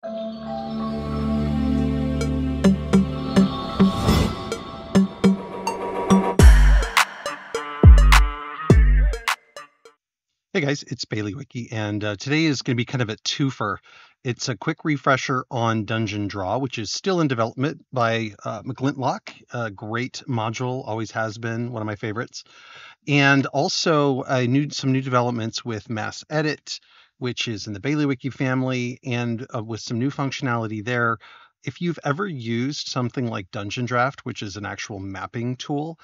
Hey guys, it's Bailey and today is going to be kind of a twofer. It's a quick refresher on Dungeondraft, which is still in development by McGlintlock. A great module, always has been one of my favorites. And also some new developments with Mass Edit, which is in the Bailey family, and with some new functionality there. If you've ever used something like Dungeondraft, which is an actual mapping tool,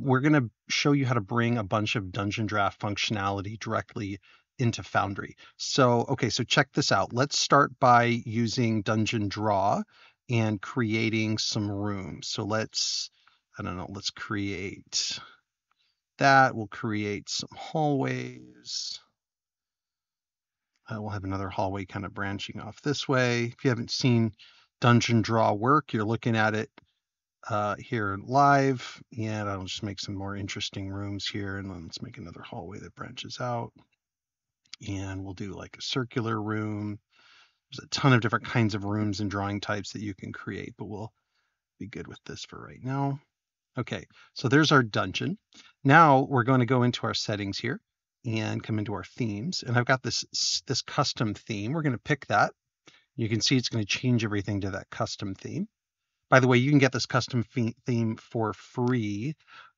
we're going to show you how to bring a bunch of Dungeondraft functionality directly into Foundry. So check this out. Let's start by using Dungeondraft and creating some rooms. So let's create that. We'll create some hallways. We'll have another hallway kind of branching off this way. If you haven't seen Dungeondraft work, you're looking at it here live. And I'll just make some more interesting rooms here. And then let's make another hallway that branches out. And we'll do like a circular room. There's a ton of different kinds of rooms and drawing types that you can create, but we'll be good with this for right now. Okay, so there's our dungeon. Now we're going to go into our settings here and come into our themes. And I've got this custom theme. We're going to pick that. You can see it's going to change everything to that custom theme. By the way, you can get this custom theme for free.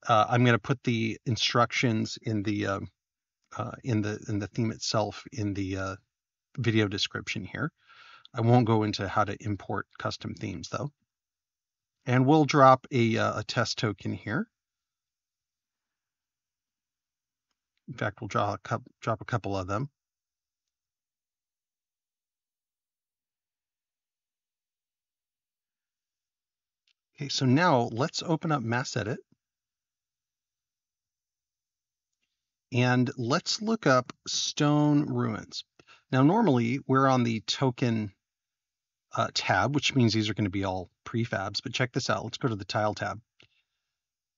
I'm going to put the instructions in the theme itself in the video description here. I won't go into how to import custom themes though. And we'll drop a test token here. In fact, we'll drop a couple of them. Okay, so now let's open up Mass Edit. And let's look up stone ruins. Now, normally we're on the token tab, which means these are going to be all prefabs, but check this out. Let's go to the tile tab.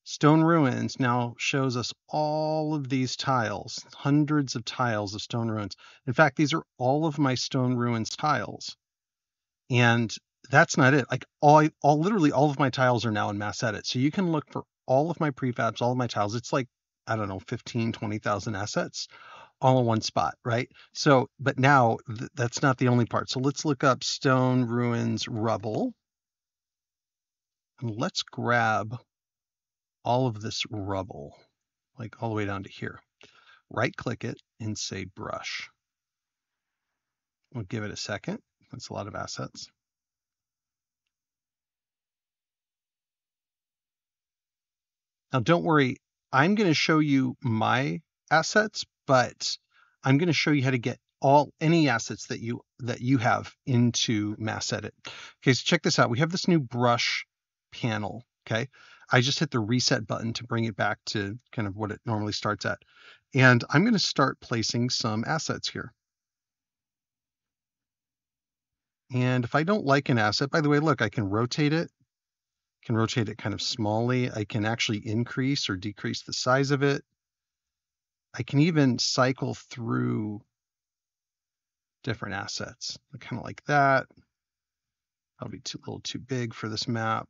Stone ruins now shows us all of these tiles, hundreds of tiles of stone ruins. In fact, these are all of my stone ruins tiles. And that's not it. Like literally all of my tiles are now in Mass Edit. So you can look for all of my prefabs, all of my tiles. It's like, I don't know, 15, 20,000 assets all in one spot, right? So, but now that's not the only part. So let's look up stone ruins rubble. And let's grab all of this rubble, like all the way down to here. Right click it and say brush. We'll give it a second. That's a lot of assets. Now don't worry, I'm going to show you my assets, but I'm going to show you how to get any assets that you have into Mass Edit. Okay, so check this out. We have this new brush panel. Okay, I just hit the reset button to bring it back to kind of what it normally starts at. And I'm going to start placing some assets here. And if I don't like an asset, by the way, look, I can rotate it. Can rotate it kind of smallly. I can actually increase or decrease the size of it. I can even cycle through different assets, kind of like that. That'll be a little too big for this map.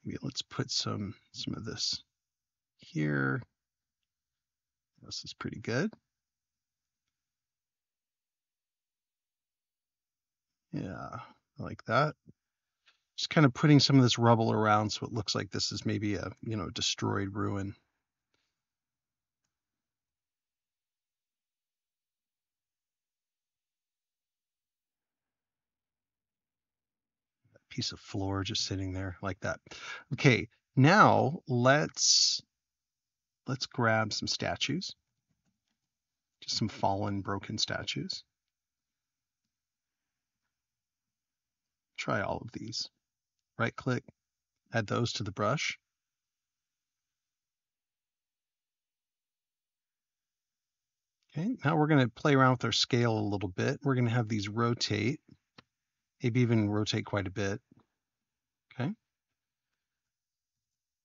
Maybe let's put some of this here. This is pretty good. Yeah, I like that. Just kind of putting some of this rubble around so it looks like this is maybe a destroyed ruin. That piece of floor just sitting there like that. Okay, now let's grab some statues. Just some fallen, broken statues. Try all of these. Right click, add those to the brush. Okay, now we're going to play around with our scale a little bit. We're going to have these rotate, maybe even rotate quite a bit. Okay.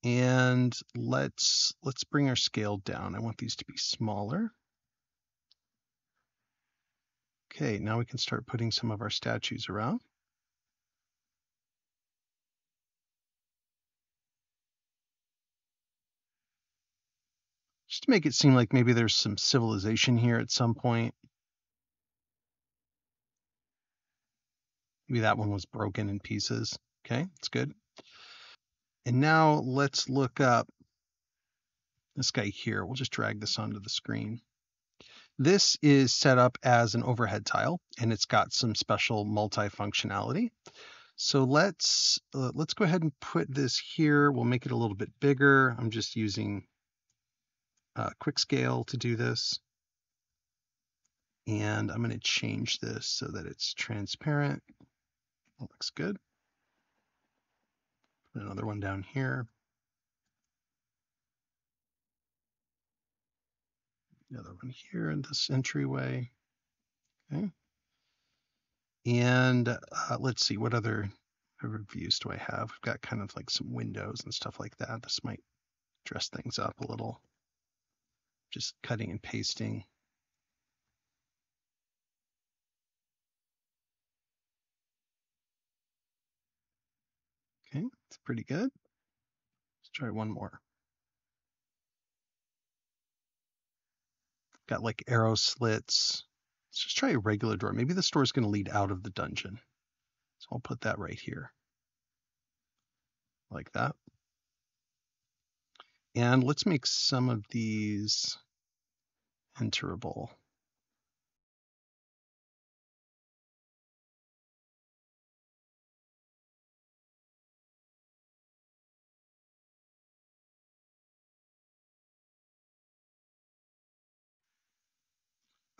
And let's bring our scale down. I want these to be smaller. Okay, now we can start putting some of our statues around. Just to make it seem like maybe there's some civilization here at some point. Maybe that one was broken in pieces. Okay, that's good. And now let's look up this guy here. We'll just drag this onto the screen. This is set up as an overhead tile, and it's got some special multi-functionality. So let's go ahead and put this here. We'll make it a little bit bigger. I'm just using quick scale to do this. And I'm going to change this so that it's transparent. That looks good. Put another one down here. Another one here in this entryway. Okay. And let's see, what other views do I have? I've got kind of like some windows and stuff like that. This might dress things up a little. Just cutting and pasting. Okay, it's pretty good. Let's try one more. Got like arrow slits. Let's just try a regular door. Maybe this door is going to lead out of the dungeon. So I'll put that right here. Like that. And let's make some of these enterable.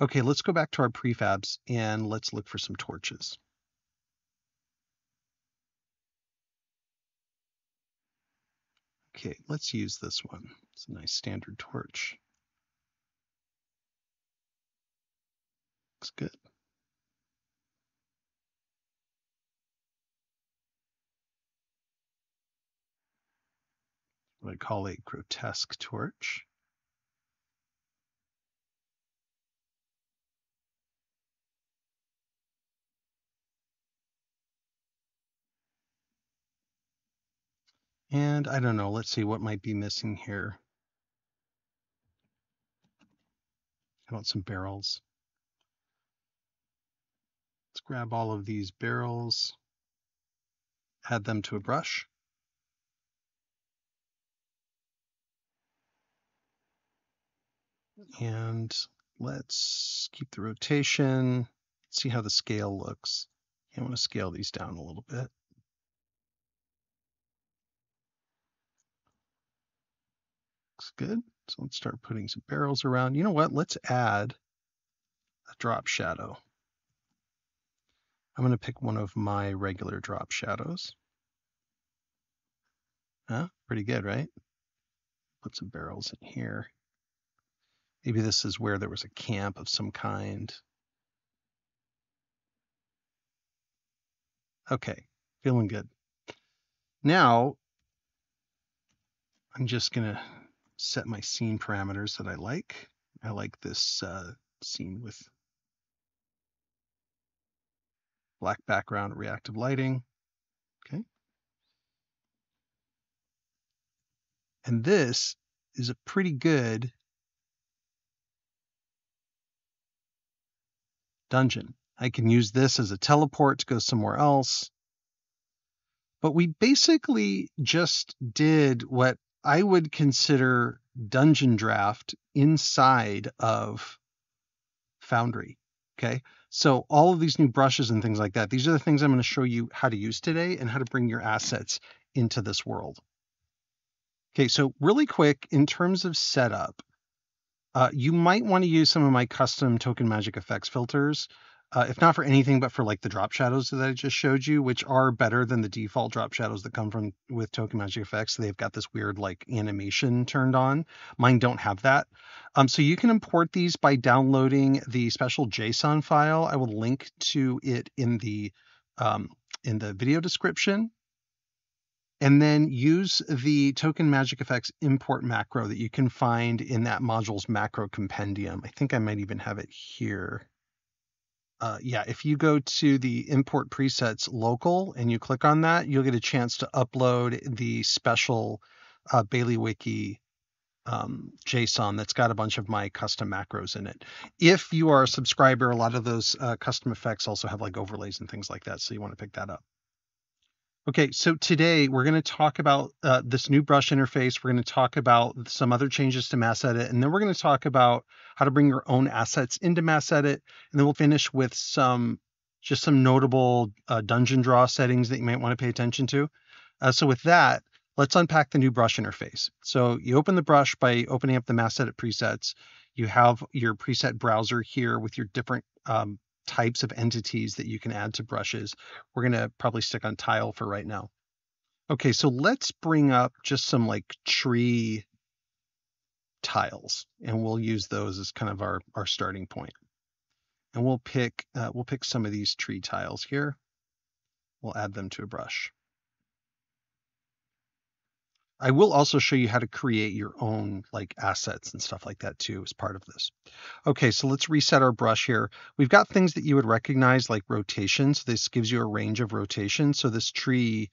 Okay, let's go back to our prefabs and let's look for some torches. Okay, let's use this one. It's a nice standard torch. Looks good. What I call a grotesque torch. And I don't know, let's see what might be missing here. I want some barrels. Let's grab all of these barrels, add them to a brush. And let's keep the rotation. See how the scale looks. I want to scale these down a little bit. Looks good. So let's start putting some barrels around. You know what? Let's add a drop shadow. I'm going to pick one of my regular drop shadows. Huh? Pretty good, right? Put some barrels in here. Maybe this is where there was a camp of some kind. Okay, feeling good. Now, I'm just going to set my scene parameters that I like. I like this scene with black background, reactive lighting. Okay. And this is a pretty good dungeon. I can use this as a teleport to go somewhere else. But we basically just did what I would consider Dungeondraft inside of Foundry. Okay. So all of these new brushes and things like that, these are the things I'm going to show you how to use today and how to bring your assets into this world. Okay. So really quick, in terms of setup, you might want to use some of my custom token magic effects filters, if not for anything, but for like the drop shadows that I just showed you, which are better than the default drop shadows that come from with token magic effects. They've got this weird like animation turned on. Mine don't have that. So you can import these by downloading the special JSON file. I will link to it in the video description. And then use the token magic effects import macro that you can find in that module's macro compendium. I think I might even have it here. yeah, if you go to the import presets local and you click on that, you'll get a chance to upload the special Bailey JSON that's got a bunch of my custom macros in it. If you are a subscriber, a lot of those custom effects also have like overlays and things like that, so you want to pick that up. Okay, so today we're going to talk about this new brush interface. We're going to talk about some other changes to Mass Edit, and then we're going to talk about how to bring your own assets into Mass Edit, and then we'll finish with just some notable Dungeondraft settings that you might want to pay attention to. So with that, let's unpack the new brush interface. So you open the brush by opening up the Mass Edit presets. You have your preset browser here with your different types of entities that you can add to brushes. We're going to probably stick on tile for right now. Okay, so let's bring up just some like tree tiles, and we'll use those as kind of our starting point. And we'll pick some of these tree tiles here. We'll add them to a brush. I will also show you how to create your own like assets and stuff like that too as part of this. Okay, so let's reset our brush here. We've got things that you would recognize like rotation. So this gives you a range of rotation. So this tree,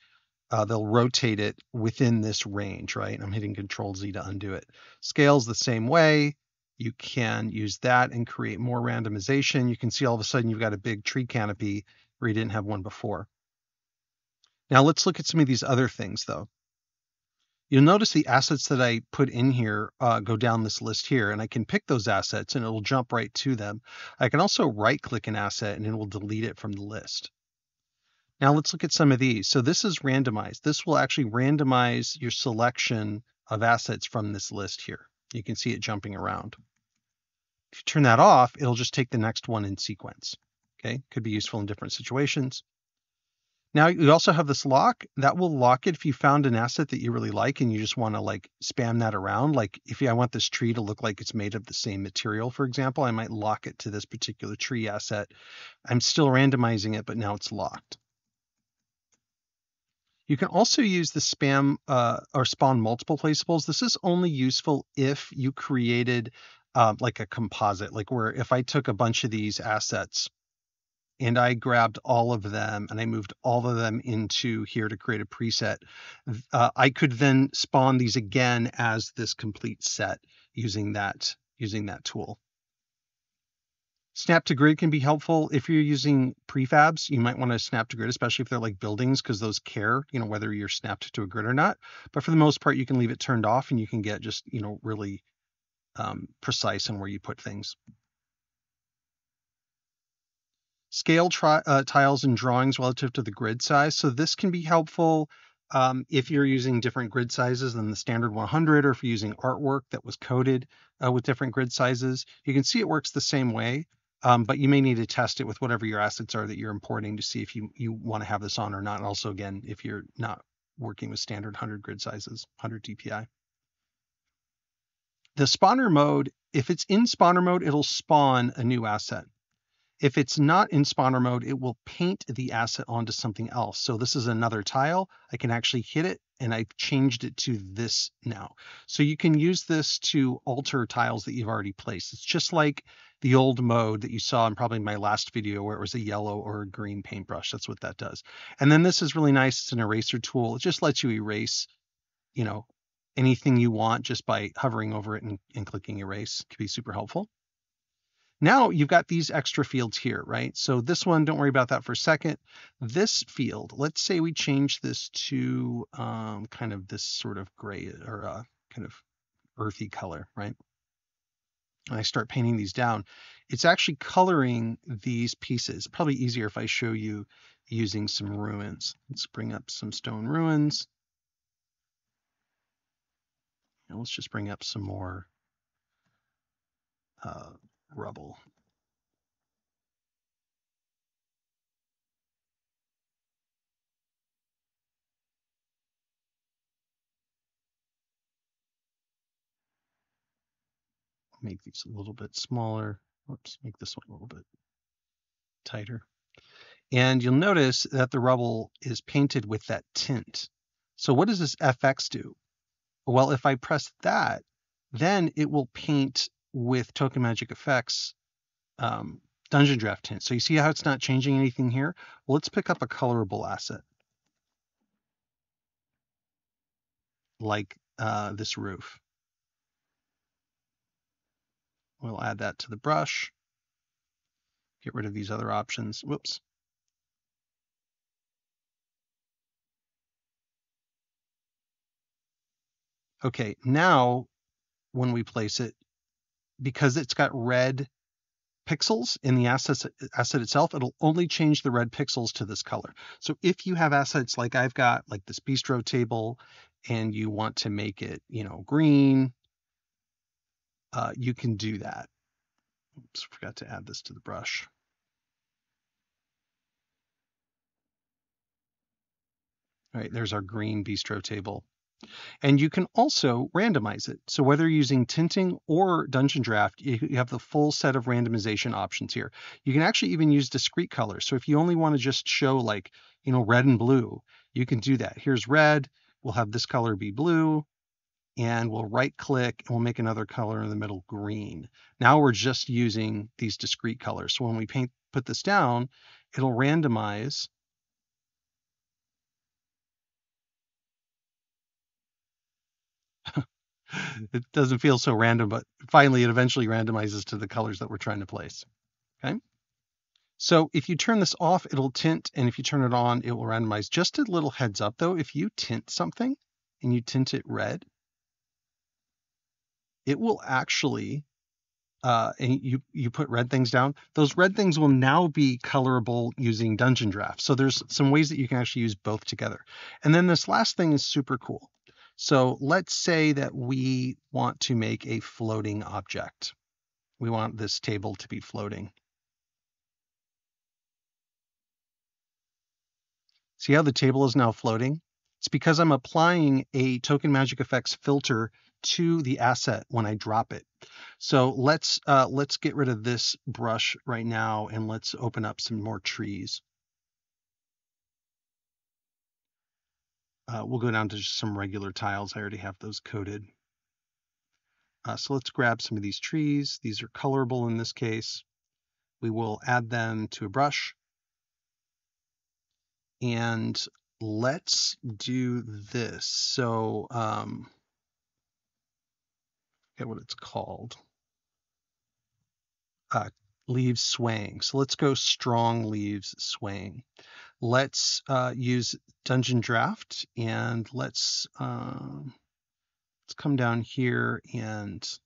they'll rotate it within this range, right? I'm hitting Control Z to undo it. Scale's the same way. You can use that and create more randomization. You can see all of a sudden you've got a big tree canopy where you didn't have one before. Now let's look at some of these other things though. You'll notice the assets that I put in here go down this list here, and I can pick those assets and it'll jump right to them. I can also right-click an asset and it will delete it from the list. Now let's look at some of these. So this is randomized. This will actually randomize your selection of assets from this list here. You can see it jumping around. If you turn that off, it'll just take the next one in sequence. Okay, could be useful in different situations. Now you also have this lock that will lock it if you found an asset that you really like and you just want to like spam that around. Like if I want this tree to look like it's made of the same material, for example, I might lock it to this particular tree asset. I'm still randomizing it, but now it's locked. You can also use the spam or spawn multiple placeables. This is only useful if you created like a composite, like where if I took a bunch of these assets and I grabbed all of them and I moved all of them into here to create a preset, I could then spawn these again as this complete set using that tool. Snap to grid can be helpful if you're using prefabs. You might want to snap to grid, especially if they're like buildings, because those care, whether you're snapped to a grid or not. But for the most part, you can leave it turned off and you can get just, really precise in where you put things. Scale tiles and drawings relative to the grid size. So this can be helpful if you're using different grid sizes than the standard 100, or if you're using artwork that was coded with different grid sizes. You can see it works the same way, but you may need to test it with whatever your assets are that you're importing to see if you want to have this on or not. And also, again, if you're not working with standard 100 grid sizes, 100 DPI. The spawner mode, if it's in spawner mode, it'll spawn a new asset. If it's not in spawner mode, it will paint the asset onto something else. So this is another tile. I can actually hit it and I've changed it to this now. So you can use this to alter tiles that you've already placed. It's just like the old mode that you saw in probably my last video where it was a yellow or a green paintbrush. That's what that does. And then this is really nice. It's an eraser tool. It just lets you erase, anything you want just by hovering over it and clicking erase. It can be super helpful. Now you've got these extra fields here, right? So this one, don't worry about that for a second. This field, let's say we change this to kind of this sort of gray or kind of earthy color, right? And I start painting these down. It's actually coloring these pieces. Probably easier if I show you using some ruins. Let's bring up some stone ruins. And let's just bring up some more rubble. Make these a little bit smaller. Oops, make this one a little bit tighter. And you'll notice that the rubble is painted with that tint. So what does this FX do? Well, if I press that, then it will paint with Token Magic Effects Dungeondraft tint. So you see how it's not changing anything here? Well, let's pick up a colorable asset like this roof. We'll add that to the brush. Get rid of these other options. Whoops. Okay, now when we place it, because it's got red pixels in the asset itself, it'll only change the red pixels to this color. So if you have assets like I've got, like this bistro table, and you want to make it, green, you can do that. Oops, forgot to add this to the brush. All right, there's our green bistro table. And you can also randomize it. So whether you're using tinting or Dungeondraft, you have the full set of randomization options here. You can actually even use discrete colors. So if you only want to just show like, red and blue, you can do that. Here's red. We'll have this color be blue. And we'll right click and we'll make another color in the middle green. Now we're just using these discrete colors. So when we put this down, it'll randomize. It doesn't feel so random, but finally it eventually randomizes to the colors that we're trying to place. Okay. So if you turn this off, it'll tint, and if you turn it on, it will randomize. Just a little heads up though, if you tint something and you tint it red, it will actually, and you put red things down, those red things will now be colorable using Dungeondraft. So there's some ways that you can actually use both together. And then this last thing is super cool. So let's say that we want to make a floating object. We want this table to be floating. See how the table is now floating? It's because I'm applying a Token Magic Effects filter to the asset when I drop it. So let's get rid of this brush right now and let's open up some more trees. We'll go down to just some regular tiles. I already have those coded. So let's grab some of these trees. These are colorable in this case. We will add them to a brush. And let's do this. So, forget what it's called. Leaves swaying. So let's go strong leaves swaying. Let's use Dungeondraft, and let's come down here and let's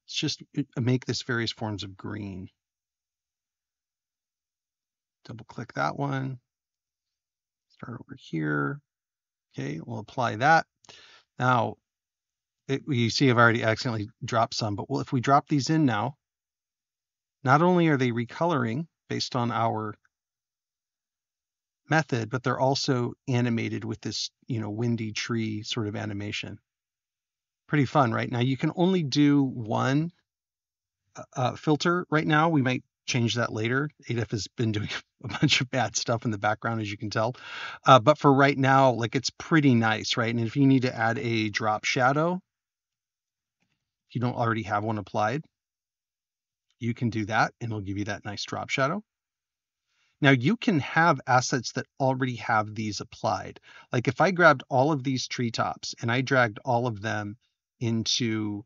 just make this various forms of green. Double click that one. Start over here. Okay, we'll apply that. Now, you see I've already accidentally dropped some, but if we drop these in now, not only are they recoloring based on our method, but they're also animated with this, windy tree sort of animation. Pretty fun, right? Now you can only do one filter right now. We might change that later. ADEF has been doing a bunch of bad stuff in the background, as you can tell. But for right now, like, it's pretty nice, right? And if you need to add a drop shadow, if you don't already have one applied, you can do that and it'll give you that nice drop shadow. Now you can have assets that already have these applied. Like if I grabbed all of these treetops and I dragged all of them into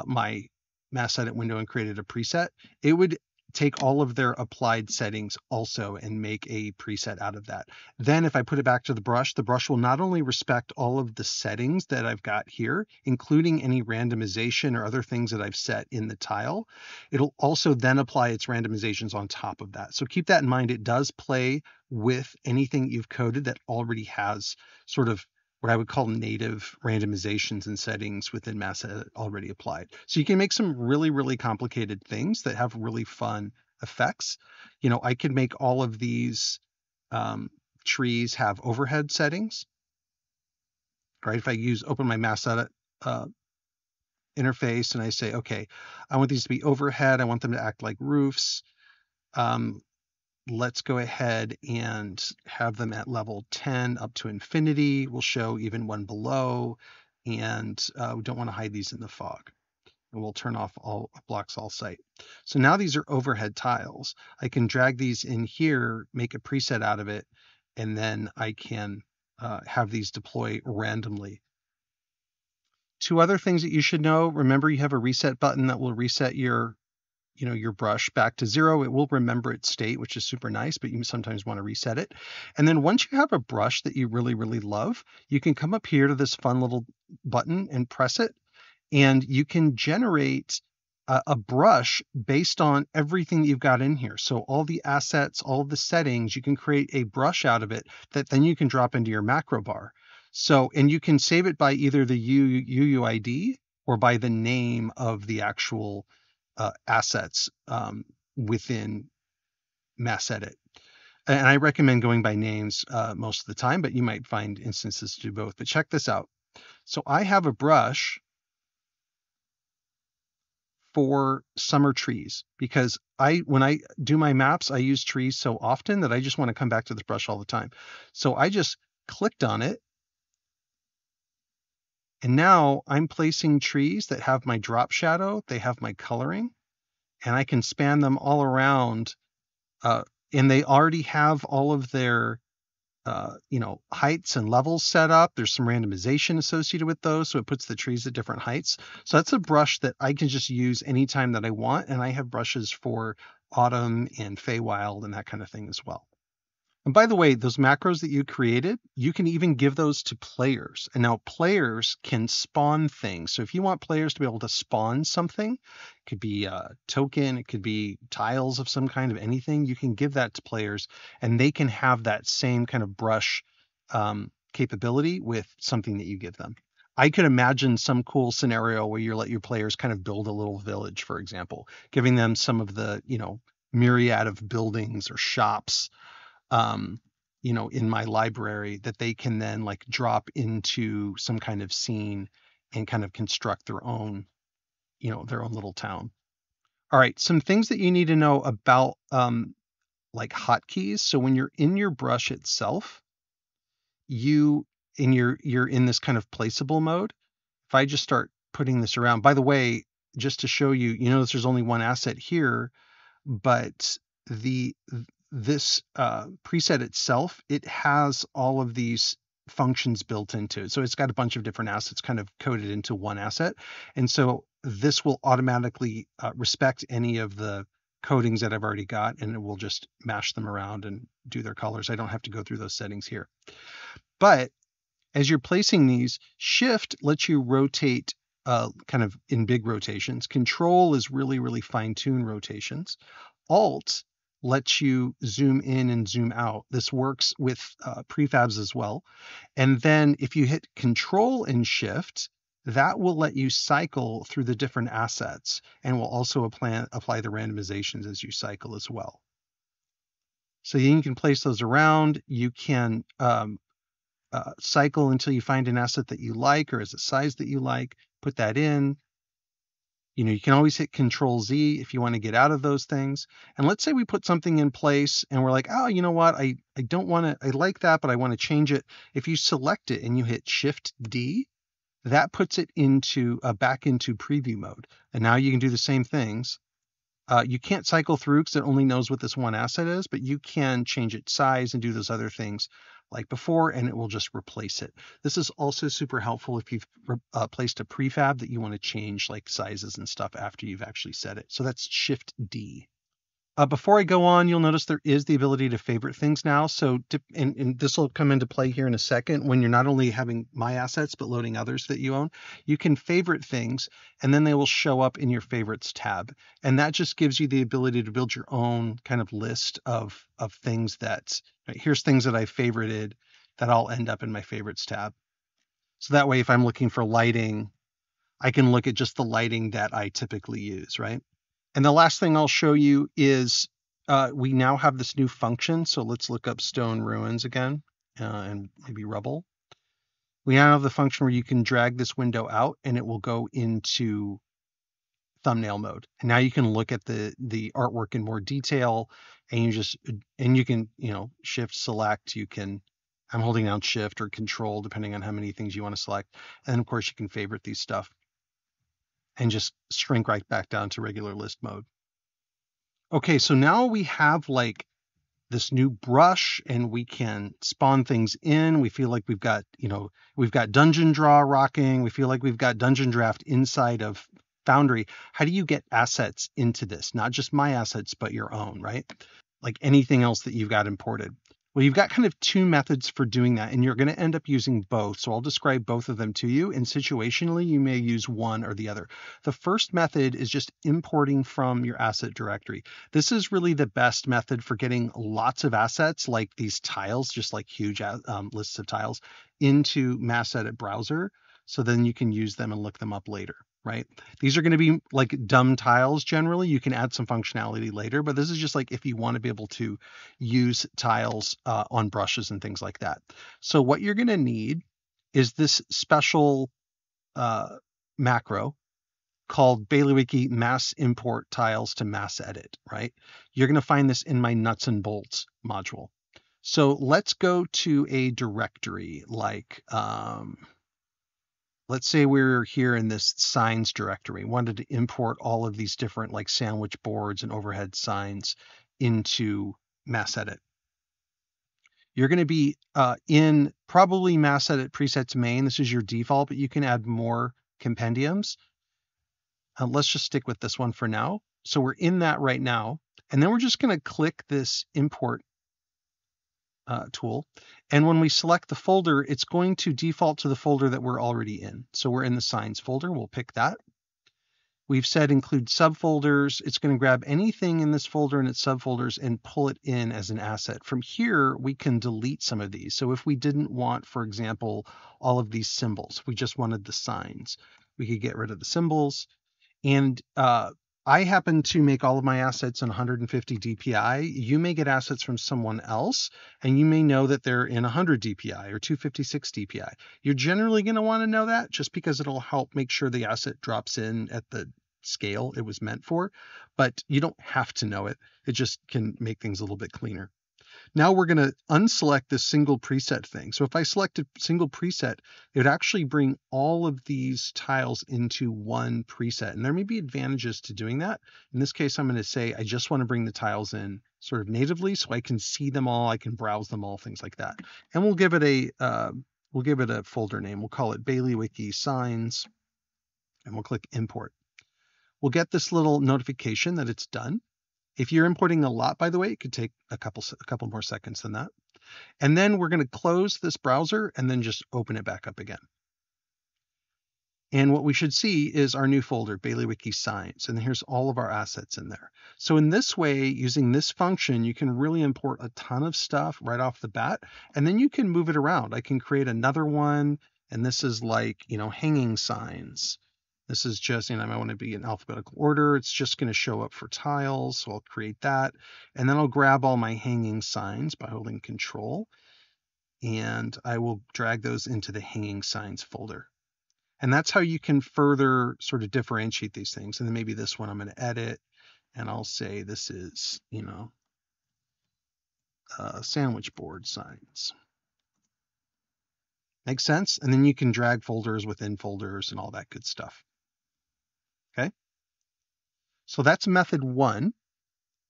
my mass edit window and created a preset, it would take all of their applied settings also and make a preset out of that. Then if I put it back to the brush will not only respect all of the settings that I've got here, including any randomization or other things that I've set in the tile, it'll also then apply its randomizations on top of that. So keep that in mind. It does play with anything you've coded that already has sort of what I would call native randomizations and settings within Mass Edit already applied. So you can make some really, really complicated things that have really fun effects. I could make all of these trees have overhead settings, right? If I open my Mass Edit interface and I say, okay, I want these to be overhead. I want them to act like roofs. Let's go ahead and have them at level 10 up to infinity. We'll show even one below, and we don't want to hide these in the fog. and we'll turn off all blocks all site. So now these are overhead tiles. I can drag these in here, make a preset out of it, and then I can have these deploy randomly. Two other things that you should know. Remember, you have a reset button that will reset your brush back to 0. It will remember its state, which is super nice, but you sometimes want to reset it. And then once you have a brush that you really, really love, you can come up here to this fun little button and press it, and you can generate a brush based on everything that you've got in here. So all the assets, all the settings, you can create a brush out of it that then you can drop into your macro bar. So, and you can save it by either the UUID or by the name of the actual assets within Mass Edit. And I recommend going by names most of the time, but you might find instances to do both. But check this out. So I have a brush for summer trees because when I do my maps, I use trees so often that I just want to come back to this brush all the time. So I just clicked on it, and now I'm placing trees that have my drop shadow, they have my coloring, and I can span them all around, and they already have all of their heights and levels set up. There's some randomization associated with those, so it puts the trees at different heights. So that's a brush that I can just use anytime that I want, and I have brushes for autumn and Feywild and that kind of thing as well. And by the way, those macros that you created, you can even give those to players. And now players can spawn things. So if you want players to be able to spawn something, it could be a token, it could be tiles of some kind of anything, you can give that to players, and they can have that same kind of brush capability with something that you give them. I could imagine some cool scenario where you let your players kind of build a little village, for example, giving them some of the, myriad of buildings or shops in my library that they can then like drop into some kind of scene and kind of construct their own little town. All right, some things that you need to know about like hotkeys. So when you're in your brush itself, you're in this kind of placeable mode. If I just start putting this around, by the way, just to show you, there's only one asset here, but this preset itself, it has all of these functions built into it. So it's got a bunch of different assets kind of coded into one asset. And so this will automatically respect any of the codings that I've already got, and it will just mash them around and do their colors. I don't have to go through those settings here. But as you're placing these, Shift lets you rotate kind of in big rotations. Control is really, really fine-tuned rotations. Alt lets you zoom in and zoom out. This works with prefabs as well. And then if you hit Control and Shift, that will let you cycle through the different assets and will also apply the randomizations as you cycle as well. So you can place those around. You can cycle until you find an asset that you like or is a size that you like, put that in. You can always hit Control Z if you want to get out of those things. And let's say we put something in place and we're like, oh, you know what? I don't want to, I like that, but I want to change it. If you select it and you hit Shift D, that puts it back into preview mode. And now you can do the same things. You can't cycle through because it only knows what this one asset is, but you can change its size and do those other things like before, and it will just replace it. This is also super helpful if you've placed a prefab that you want to change like sizes and stuff after you've actually set it. So that's Shift D. Before I go on, you'll notice there is the ability to favorite things now. So, and this will come into play here in a second when you're not only having my assets, but loading others that you own. You can favorite things, and then they will show up in your favorites tab. And that just gives you the ability to build your own kind of list of things that, here's things that I favorited that all end up in my favorites tab. So that way, if I'm looking for lighting, I can look at just the lighting that I typically use, right? And the last thing I'll show you is we now have this new function. So let's look up stone ruins again and maybe rubble. We now have the function where you can drag this window out and it will go into thumbnail mode. And now you can look at the artwork in more detail, and you can, shift select. I'm holding down shift or control depending on how many things you want to select. And of course you can favorite these stuff. and just shrink right back down to regular list mode. Okay, so now we have like this new brush and we can spawn things in. We feel like we've got, we've got Dungeon Draw rocking. We feel like we've got Dungeondraft inside of Foundry. How do you get assets into this? Not just my assets, but your own, right? Like anything else that you've got imported. Well, you've got kind of two methods for doing that, and you're going to end up using both. So I'll describe both of them to you, and situationally, you may use one or the other. The first method is just importing from your asset directory. This is really the best method for getting lots of assets, like these tiles, just like huge lists of tiles, into Mass Edit browser. So then you can use them and look them up later. Right? These are going to be like dumb tiles generally. You can add some functionality later, but this is just like if you want to be able to use tiles on brushes and things like that. So what you're going to need is this special macro called Bailiwiki mass import tiles to mass edit, right? You're going to find this in my nuts and bolts module. So let's go to a directory like, let's say we're here in this signs directory, wanted to import all of these different like sandwich boards and overhead signs into Mass Edit. You're going to be in probably Mass Edit presets main. This is your default, but you can add more compendiums. Let's just stick with this one for now. So we're in that right now. And then we're just going to click this import tool. And when we select the folder, it's going to default to the folder that we're already in. So we're in the signs folder. We'll pick that. We've said include subfolders. It's going to grab anything in this folder and its subfolders and pull it in as an asset. From here, we can delete some of these. So if we didn't want, for example, all of these symbols, we just wanted the signs, we could get rid of the symbols. And I happen to make all of my assets in 150 DPI. You may get assets from someone else, and you may know that they're in 100 DPI or 256 DPI. You're generally going to want to know that just because it'll help make sure the asset drops in at the scale it was meant for, but you don't have to know it. It just can make things a little bit cleaner. Now we're going to unselect this single preset thing. So if I select a single preset, it would actually bring all of these tiles into one preset. And there may be advantages to doing that. In this case, I'm going to say I just want to bring the tiles in sort of natively so I can see them all, I can browse them all, things like that. And we'll give it a folder name. We'll call it Bailiwiki Signs, and we'll click import. We'll get this little notification that it's done. If you're importing a lot, by the way, it could take a couple more seconds than that. And then we're going to close this browser and then just open it back up again. And what we should see is our new folder, Bailiwiki Signs, and here's all of our assets in there. So in this way, using this function, you can really import a ton of stuff right off the bat, and then you can move it around. I can create another one, and this is like, hanging signs. This is just, I might want to be in alphabetical order. It's just going to show up for tiles, so I'll create that. And then I'll grab all my hanging signs by holding Control, and I will drag those into the hanging signs folder. And that's how you can further sort of differentiate these things. And then maybe this one I'm going to edit, and I'll say this is, sandwich board signs. Makes sense? And then you can drag folders within folders and all that good stuff. Okay. So that's method one.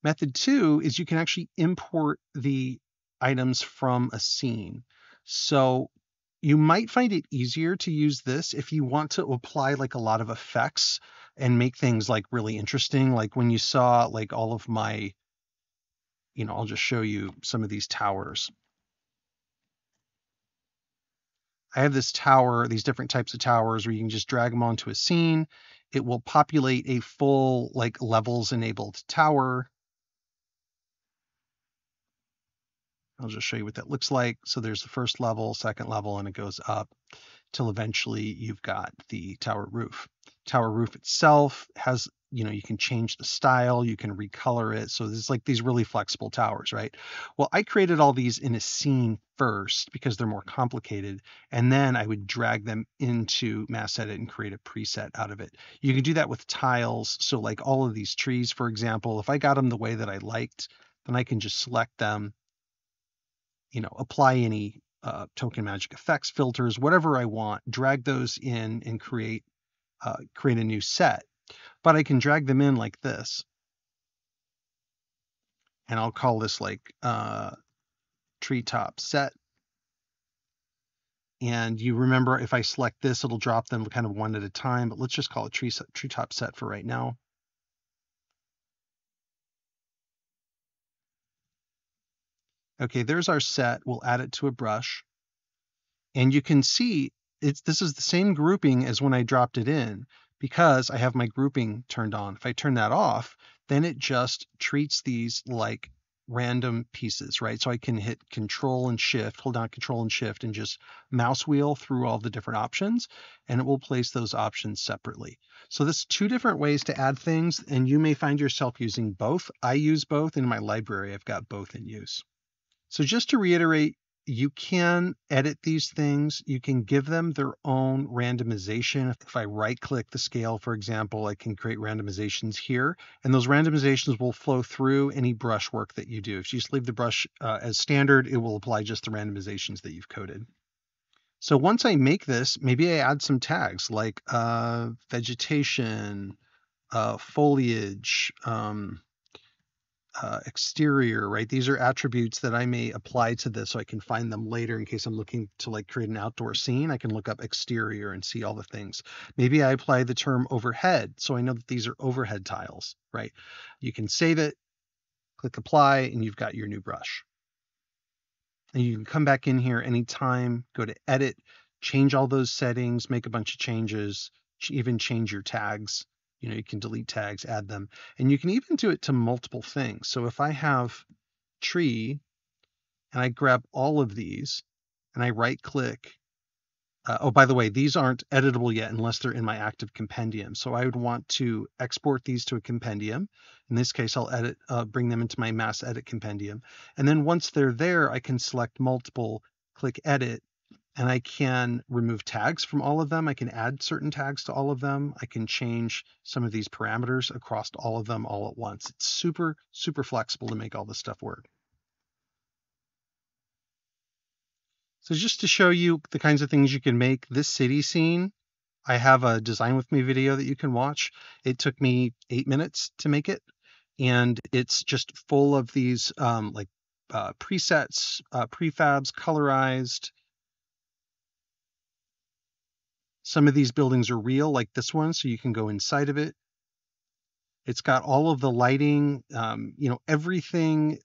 Method two is you can actually import the items from a scene. So you might find it easier to use this if you want to apply like a lot of effects and make things like really interesting. Like when you saw like all of my, I'll just show you some of these towers. I have this tower, these different types of towers where you can just drag them onto a scene. It will populate a full like levels enabled tower. I'll just show you what that looks like. So there's the first level, second level, and it goes up till eventually you've got the tower roof. Tower roof itself has, you can change the style, you can recolor it. So there's like these really flexible towers, right? Well, I created all these in a scene first because they're more complicated. And then I would drag them into Mass Edit and create a preset out of it. You can do that with tiles. So like all of these trees, for example, if I got them the way that I liked, then I can just select them, apply any token magic effects filters, whatever I want, drag those in and create create a new set. But I can drag them in like this. And I'll call this like treetop set. And you remember if I select this, it'll drop them kind of one at a time, but let's just call it treetop set for right now. Okay, there's our set. We'll add it to a brush. And you can see this is the same grouping as when I dropped it in because I have my grouping turned on. If I turn that off, then it just treats these like random pieces, right? So I can hit Control and Shift, hold down Control and Shift, and just mouse wheel through all the different options, and it will place those options separately. So this is two different ways to add things, and you may find yourself using both. I use both. In my library, I've got both in use. So just to reiterate, you can edit these things. You can give them their own randomization. If I right-click the scale, for example, I can create randomizations here, and those randomizations will flow through any brush work that you do. If you just leave the brush as standard, it will apply just the randomizations that you've coded. So once I make this, maybe I add some tags like vegetation, foliage, exterior, right? These are attributes that I may apply to this so I can find them later in case I'm looking to like create an outdoor scene. I can look up exterior and see all the things. Maybe I apply the term overhead so I know that these are overhead tiles, right? You can save it, click apply, and you've got your new brush. And you can come back in here anytime, go to edit, change all those settings, make a bunch of changes, even change your tags. You can delete tags, add them, and you can even do it to multiple things. So if I have tree and I grab all of these and I right click, oh, by the way, these aren't editable yet unless they're in my active compendium. So I would want to export these to a compendium. In this case, I'll bring them into my mass edit compendium. And then once they're there, I can select multiple, click edit, and I can remove tags from all of them. I can add certain tags to all of them. I can change some of these parameters across all of them all at once. It's super, super flexible to make all this stuff work. So just to show you the kinds of things you can make, this city scene, I have a design with me video that you can watch. It took me 8 minutes to make it. And it's just full of these presets, prefabs, colorized. Some of these buildings are real, like this one, so you can go inside of it. It's got all of the lighting, everything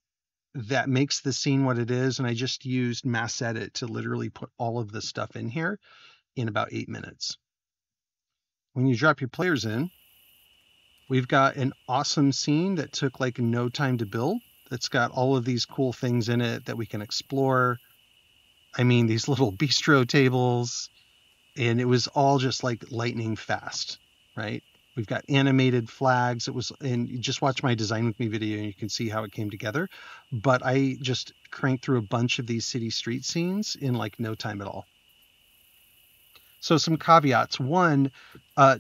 that makes the scene what it is. And I just used mass edit to literally put all of this stuff in here in about 8 minutes. When you drop your players in, we've got an awesome scene that took like no time to build. That's got all of these cool things in it that we can explore. I mean, these little bistro tables, and it was all just like lightning fast, right? We've got animated flags. And you just watch my design with me video and you can see how it came together. But I just cranked through a bunch of these city street scenes in like no time at all. So some caveats. One,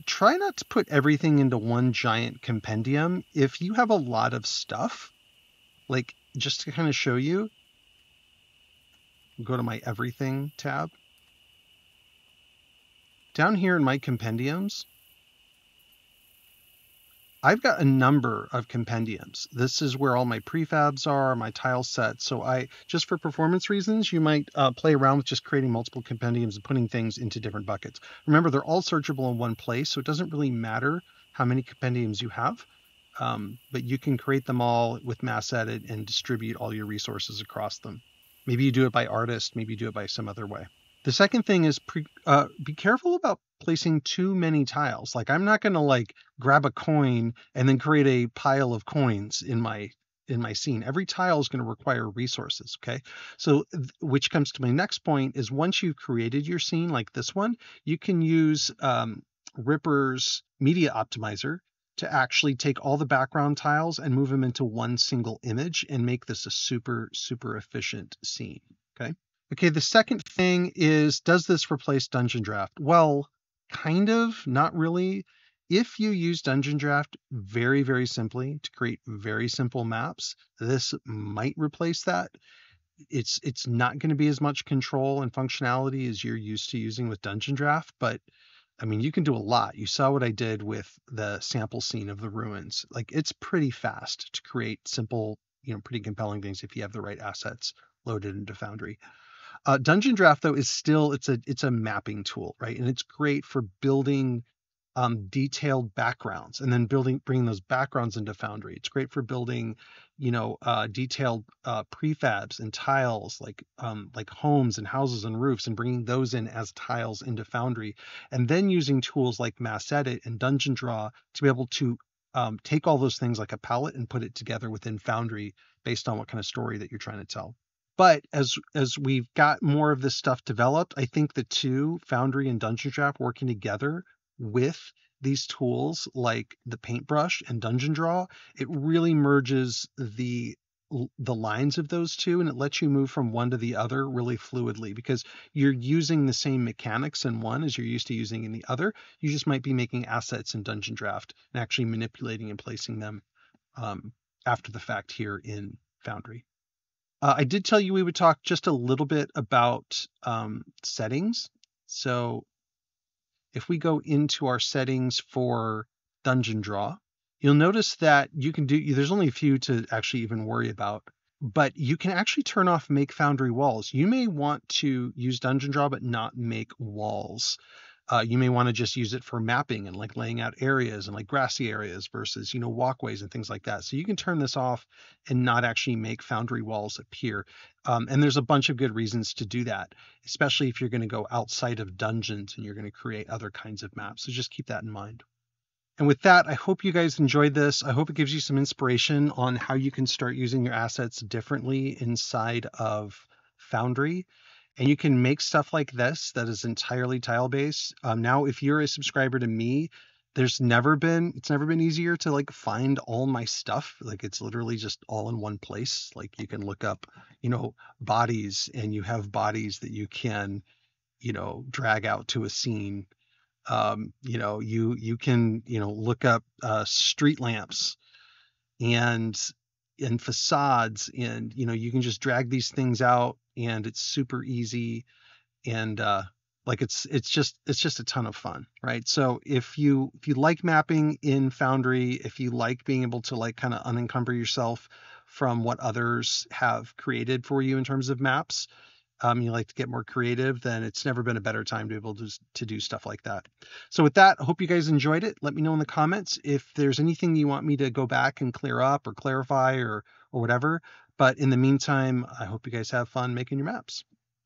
try not to put everything into one giant compendium. If you have a lot of stuff, like just to kind of show you, go to my everything tab. Down here in my compendiums, I've got a number of compendiums. This is where all my prefabs are, my tile sets. So just for performance reasons, you might play around with just creating multiple compendiums and putting things into different buckets. Remember, they're all searchable in one place, so it doesn't really matter how many compendiums you have, but you can create them all with mass edit and distribute all your resources across them. Maybe you do it by artist, maybe you do it by some other way. The second thing is be careful about placing too many tiles. Like I'm not going to like grab a coin and then create a pile of coins in my scene. Every tile is going to require resources. Okay. So which comes to my next point is once you've created your scene like this one, you can use Ripper's media optimizer to actually take all the background tiles and move them into one single image and make this a super, super efficient scene. Okay. Okay, the second thing is, does this replace Dungeondraft? Well, kind of, not really. If you use Dungeondraft very, very simply to create very simple maps, this might replace that. It's not going to be as much control and functionality as you're used to using with Dungeondraft, but I mean, you can do a lot. You saw what I did with the sample scene of the ruins. Like, it's pretty fast to create simple, pretty compelling things if you have the right assets loaded into Foundry. Dungeondraft though is still it's a mapping tool, right? And it's great for building detailed backgrounds and then bringing those backgrounds into Foundry. It's great for building, detailed prefabs and tiles like homes and houses and roofs and bringing those in as tiles into Foundry, and then using tools like Mass Edit and Dungeon Draw to be able to take all those things like a palette and put it together within Foundry based on what kind of story that you're trying to tell. But as we've got more of this stuff developed, I think the two, Foundry and Dungeondraft, working together with these tools like the paintbrush and Dungeon Draw, it really merges the lines of those two, and it lets you move from one to the other really fluidly because you're using the same mechanics in one as you're used to using in the other. You just might be making assets in Dungeondraft and actually manipulating and placing them after the fact here in Foundry. I did tell you we would talk just a little bit about settings. So if we go into our settings for Dungeon Draw, you'll notice that there's only a few to actually even worry about, but you can actually turn off Make Foundry Walls. You may want to use Dungeon Draw, but not make walls. You may want to just use it for mapping and like laying out areas and like grassy areas versus, walkways and things like that. So you can turn this off and not actually make Foundry walls appear. And there's a bunch of good reasons to do that, especially if you're going to go outside of dungeons and you're going to create other kinds of maps. So just keep that in mind. And with that, I hope you guys enjoyed this. I hope it gives you some inspiration on how you can start using your assets differently inside of Foundry. And you can make stuff like this that is entirely tile based. Now, if you're a subscriber to me, it's never been easier to like find all my stuff. Like it's literally just all in one place. Like you can look up, bodies, and you have bodies that you can, drag out to a scene. You can, look up street lamps and facades, and you can just drag these things out, and it's super easy, and like it's just a ton of fun, right? So if you like mapping in Foundry, if you like being able to like kind of unencumber yourself from what others have created for you in terms of maps, you like to get more creative, then it's never been a better time to be able to do stuff like that. So with that, I hope you guys enjoyed it. Let me know in the comments if there's anything you want me to go back and clear up or clarify or whatever. But in the meantime, I hope you guys have fun making your maps.